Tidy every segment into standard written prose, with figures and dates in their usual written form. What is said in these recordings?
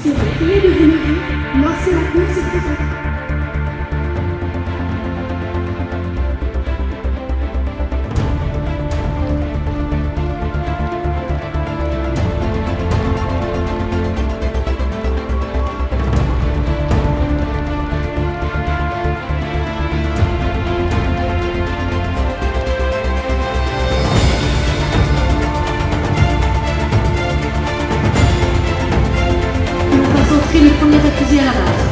serez priés de vous lever lorsque la cour se présentera. Le premier accusé à la base,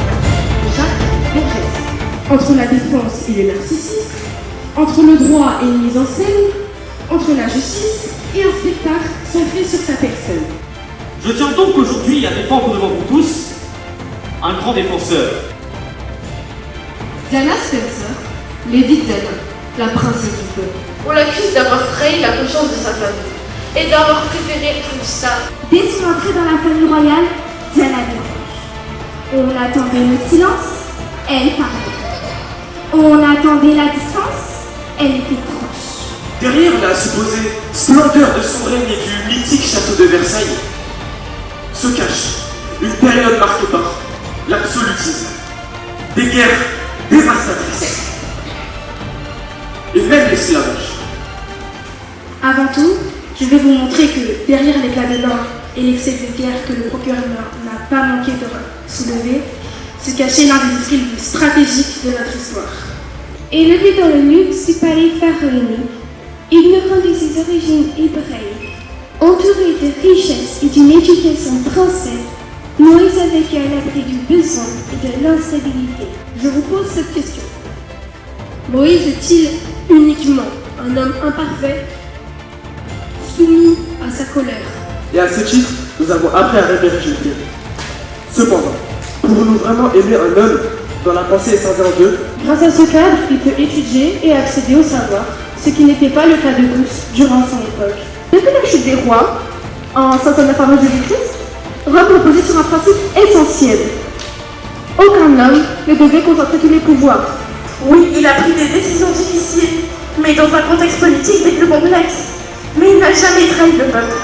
Jacques Borges. Entre la défense et le narcissisme, entre le droit et une mise en scène, entre la justice et un spectacle centré sur sa personne. Je tiens donc aujourd'hui à défendre devant vous tous un grand défenseur. Diana Spencer, Lady Diana, la princesse du peuple. On l'accuse d'avoir trahi la conscience de sa famille et d'avoir préféré une star. Dès son entrée dans la famille royale, Diana dérange. On attendait le silence, elle parlait. On attendait la distance, elle était proche. Derrière la supposée splendeur de son règne et du mythique château de Versailles se cache une période marquée par l'absolutisme, des guerres dévastatrices et même l'esclavage. Avant tout, je vais vous montrer que derrière l'éclat de l'or et l'excès de guerre que le procureur n'a pas manqué de soulever, se cachait l'un des esprits les plus stratégiques de notre histoire. Élevé dans le luxe du palais pharaonique, ignorant de ses origines hébraïques, entouré de richesses et d'une éducation française, Moïse a vécu à l'abri du besoin et de l'instabilité. Je vous pose cette question. Moïse est-il uniquement un homme imparfait, soumis à sa colère? Et à ce titre, nous avons appris à révérer Jésus. Cependant, pouvons-nous vraiment aimer un homme dont la pensée est scindée en deux? Grâce à ce cadre, il peut étudier et accéder au savoir, ce qui n'était pas le cas de tous durant son époque. Depuis la chute des rois, en 509 avant Jésus-Christ, Rome reposait sur un principe essentiel. Aucun homme ne devait concentrer tous les pouvoirs. Oui, il a pris des décisions difficiles, mais dans un contexte politique des plus complexes. Mais il n'a jamais trahi le peuple.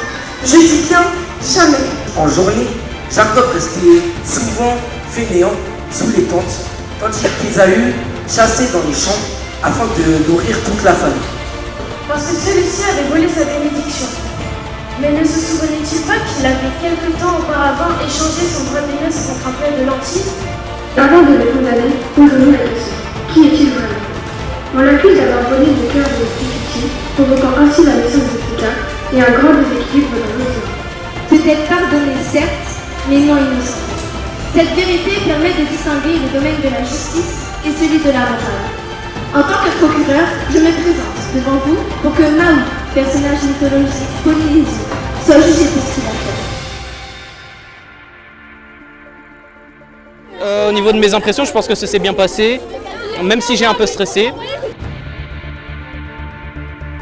Je dis bien jamais. En journée, Jacob restait souvent fainéant sous les tentes, tandis qu'Ésaü chassait dans les champs afin de nourrir toute la famille. Parce que celui-ci avait volé sa bénédiction. Mais ne se souvenait-il pas qu'il avait quelque temps auparavant échangé son droit d'aînesse contre un père de lentilles? Avant de le condamner, posons-nous la question. Qui est-il vraiment? On l'accuse d'avoir volé le cœur de Titi, provoquant ainsi la naissance de Pika et un grand déséquilibre dans le sang. Peut-être pardonné, certes, mais non innocent. Cette vérité permet de distinguer le domaine de la justice et celui de la morale. En tant que procureur, je me présente devant vous pour que Maui, personnage mythologique polynésien, soit jugé pour ce qu'il a fait. Au niveau de mes impressions, je pense que ça s'est bien passé, même si j'ai un peu stressé.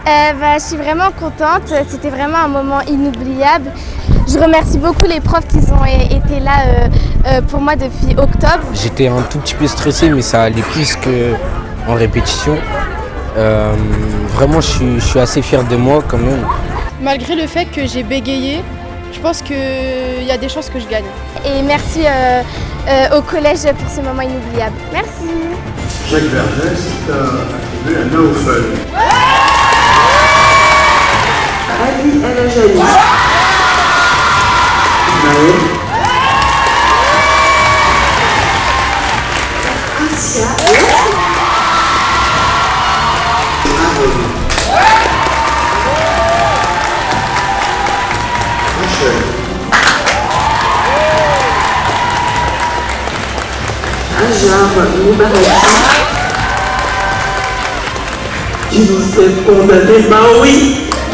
Je suis vraiment contente, c'était vraiment un moment inoubliable. Je remercie beaucoup les profs qui ont été là pour moi depuis octobre. J'étais un tout petit peu stressé, mais ça allait plus qu'en répétition. Vraiment, je suis assez fier de moi quand même. Malgré le fait que j'ai bégayé, je pense qu'il y a des chances que je gagne. Et merci au collège pour ce moment inoubliable. Merci. Jacques Vergès t'a attribué un naufrage. Ali El Ajali. Maël. Asia. Aaron. Rachel. Ajar Moubaraki. Qui nous fait condamner Maui.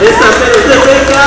Elle s'appelle Rebecca.